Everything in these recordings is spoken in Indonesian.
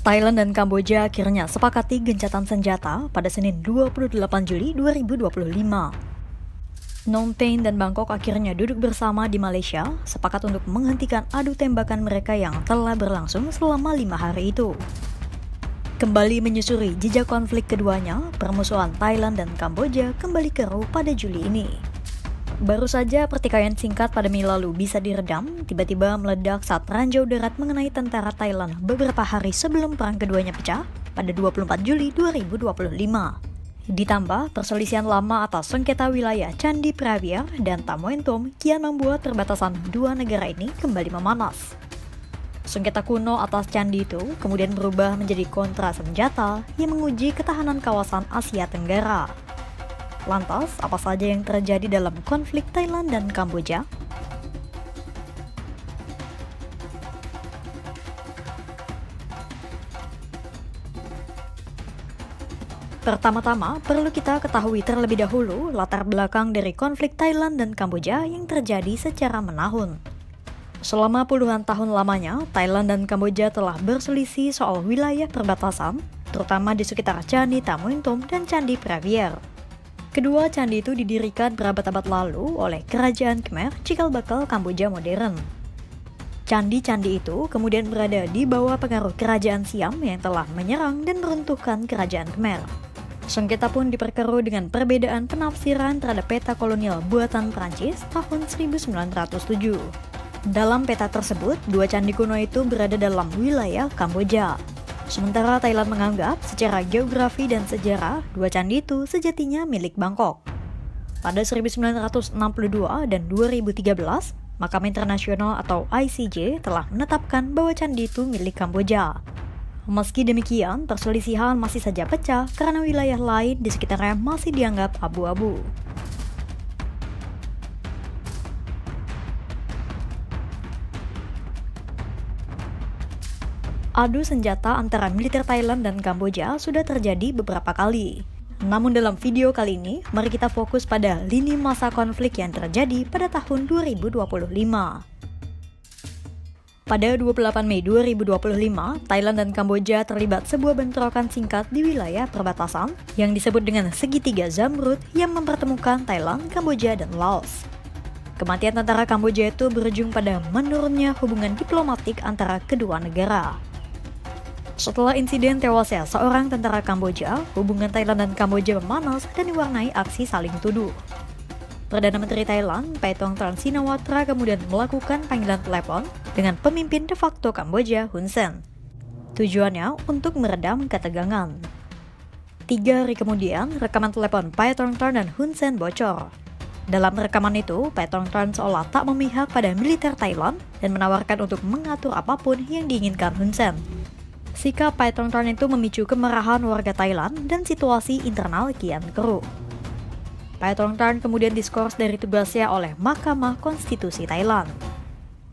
Thailand dan Kamboja akhirnya sepakati gencatan senjata pada Senin 28 Juli 2025. Phnom Penh dan Bangkok akhirnya duduk bersama di Malaysia, sepakat untuk menghentikan adu tembakan mereka yang telah berlangsung selama 5 hari itu. Kembali menyusuri jejak konflik keduanya, permusuhan Thailand dan Kamboja kembali keruh pada Juli ini. Baru saja pertikaian singkat pada Mei lalu bisa diredam, tiba-tiba meledak saat ranjau darat mengenai tentara Thailand beberapa hari sebelum perang keduanya pecah pada 24 Juli 2025. Ditambah, perselisihan lama atas sengketa wilayah Candi Praviar dan Tamoentom kian membuat perbatasan dua negara ini kembali memanas. Sengketa kuno atas candi itu kemudian berubah menjadi kontra senjata yang menguji ketahanan kawasan Asia Tenggara. Lantas, apa saja yang terjadi dalam konflik Thailand dan Kamboja? Pertama-tama, perlu kita ketahui terlebih dahulu latar belakang dari konflik Thailand dan Kamboja yang terjadi secara menahun. Selama puluhan tahun lamanya, Thailand dan Kamboja telah berselisih soal wilayah perbatasan, terutama di sekitar Candi Tamoentom dan Candi Praviar. Kedua candi itu didirikan berabad-abad lalu oleh Kerajaan Khmer cikal bakal Kamboja modern. Candi-candi itu kemudian berada di bawah pengaruh Kerajaan Siam yang telah menyerang dan meruntuhkan Kerajaan Khmer. Sengketa pun diperkeruh dengan perbedaan penafsiran terhadap peta kolonial buatan Prancis tahun 1907. Dalam peta tersebut, dua candi kuno itu berada dalam wilayah Kamboja. Sementara Thailand menganggap secara geografi dan sejarah, dua candi itu sejatinya milik Bangkok. Pada 1962 dan 2013, Mahkamah Internasional atau ICJ telah menetapkan bahwa candi itu milik Kamboja. Meski demikian, perselisihan masih saja pecah karena wilayah lain di sekitarnya masih dianggap abu-abu. Adu senjata antara militer Thailand dan Kamboja sudah terjadi beberapa kali. Namun dalam video kali ini, mari kita fokus pada lini masa konflik yang terjadi pada tahun 2025. Pada 28 Mei 2025, Thailand dan Kamboja terlibat sebuah bentrokan singkat di wilayah perbatasan yang disebut dengan segitiga Zamrud yang mempertemukan Thailand, Kamboja, dan Laos. Kematian tentara Kamboja itu berujung pada menurunnya hubungan diplomatik antara kedua negara. Setelah insiden tewasnya seorang tentara Kamboja, hubungan Thailand dan Kamboja memanas dan diwarnai aksi saling tuduh. Perdana Menteri Thailand, Paetongtarn Shinawatra kemudian melakukan panggilan telepon dengan pemimpin de facto Kamboja, Hun Sen. Tujuannya untuk meredam ketegangan. 3 hari kemudian, rekaman telepon Paetongtarn dan Hun Sen bocor. Dalam rekaman itu, Paetongtarn seolah tak memihak pada militer Thailand dan menawarkan untuk mengatur apapun yang diinginkan Hun Sen. Sikap Paetongtarn itu memicu kemarahan warga Thailand dan situasi internal kian keruh. Paetongtarn kemudian diskors dari tugasnya oleh Mahkamah Konstitusi Thailand.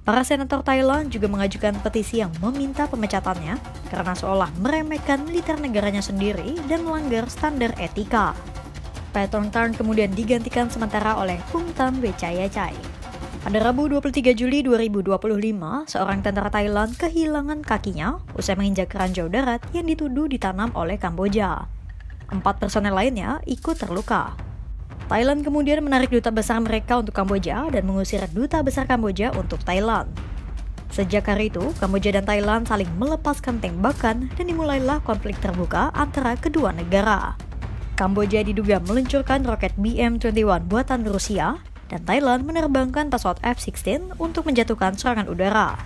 Para senator Thailand juga mengajukan petisi yang meminta pemecatannya karena seolah meremehkan militer negaranya sendiri dan melanggar standar etika. Paetongtarn kemudian digantikan sementara oleh Phumtham Wechayachai. Pada Rabu 23 Juli 2025, seorang tentara Thailand kehilangan kakinya usai menginjak ranjau darat yang dituduh ditanam oleh Kamboja. 4 personel lainnya ikut terluka. Thailand kemudian menarik duta besar mereka untuk Kamboja dan mengusir duta besar Kamboja untuk Thailand. Sejak hari itu, Kamboja dan Thailand saling melepaskan tembakan dan dimulailah konflik terbuka antara kedua negara. Kamboja diduga meluncurkan roket BM-21 buatan Rusia, dan Thailand menerbangkan pesawat F-16 untuk menjatuhkan serangan udara.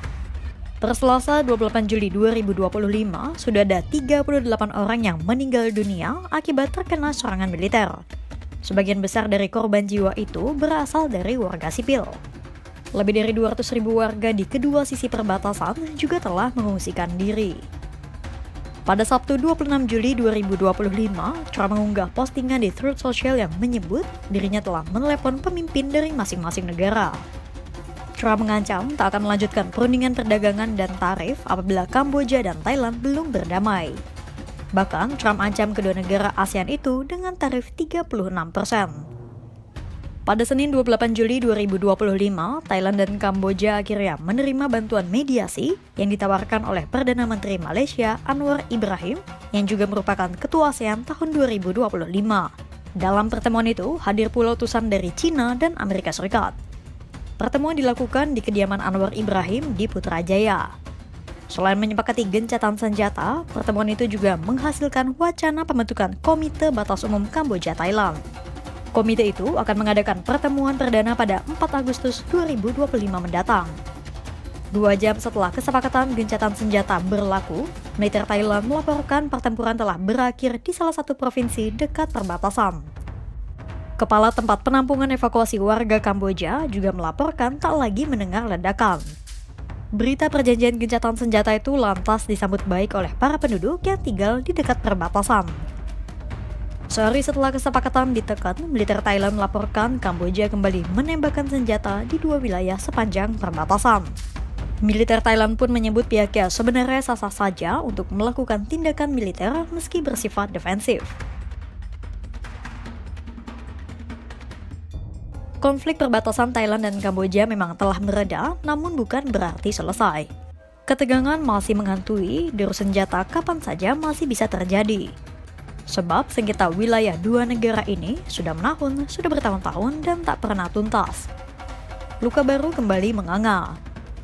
Per Selasa 28 Juli 2025, sudah ada 38 orang yang meninggal dunia akibat terkena serangan militer. Sebagian besar dari korban jiwa itu berasal dari warga sipil. Lebih dari 200.000 warga di kedua sisi perbatasan juga telah mengungsikan diri. Pada Sabtu 26 Juli 2025, Trump mengunggah postingan di Truth Social yang menyebut dirinya telah menelepon pemimpin dari masing-masing negara. Trump mengancam tak akan melanjutkan perundingan perdagangan dan tarif apabila Kamboja dan Thailand belum berdamai. Bahkan, Trump ancam kedua negara ASEAN itu dengan tarif 36%. Pada Senin 28 Juli 2025, Thailand dan Kamboja akhirnya menerima bantuan mediasi yang ditawarkan oleh Perdana Menteri Malaysia Anwar Ibrahim yang juga merupakan Ketua ASEAN tahun 2025. Dalam pertemuan itu, hadir pula utusan dari China dan Amerika Serikat. Pertemuan dilakukan di kediaman Anwar Ibrahim di Putrajaya. Selain menyepakati gencatan senjata, pertemuan itu juga menghasilkan wacana pembentukan Komite Batas Umum Kamboja-Thailand. Komite itu akan mengadakan pertemuan perdana pada 4 Agustus 2025 mendatang. 2 jam setelah kesepakatan gencatan senjata berlaku, militer Thailand melaporkan pertempuran telah berakhir di salah satu provinsi dekat perbatasan. Kepala tempat penampungan evakuasi warga Kamboja juga melaporkan tak lagi mendengar ledakan. Berita perjanjian gencatan senjata itu lantas disambut baik oleh para penduduk yang tinggal di dekat perbatasan. Sehari setelah kesepakatan ditekan, militer Thailand melaporkan Kamboja kembali menembakkan senjata di 2 wilayah sepanjang perbatasan. Militer Thailand pun menyebut pihaknya sebenarnya sah-sah saja untuk melakukan tindakan militer meski bersifat defensif. Konflik perbatasan Thailand dan Kamboja memang telah mereda, namun bukan berarti selesai. Ketegangan masih menghantui, deru senjata kapan saja masih bisa terjadi. Sebab sengketa wilayah dua negara ini sudah bertahun-tahun dan tak pernah tuntas. Luka baru kembali menganga.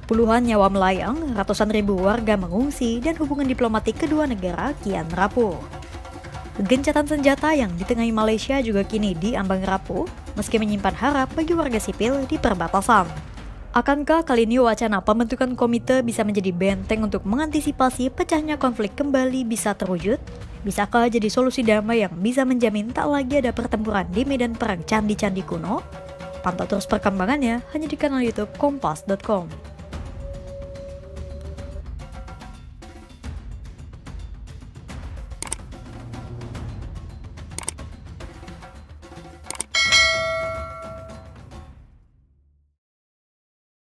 Puluhan nyawa melayang, ratusan ribu warga mengungsi, dan hubungan diplomatik kedua negara kian rapuh. Gencatan senjata yang ditengahi Malaysia juga kini diambang rapuh, meski menyimpan harap bagi warga sipil di perbatasan. Akankah kali ini wacana pembentukan komite bisa menjadi benteng untuk mengantisipasi pecahnya konflik kembali bisa terwujud? Bisakah jadi solusi damai yang bisa menjamin tak lagi ada pertempuran di medan perang candi-candi kuno? Pantau terus perkembangannya hanya di kanal YouTube Kompas.com.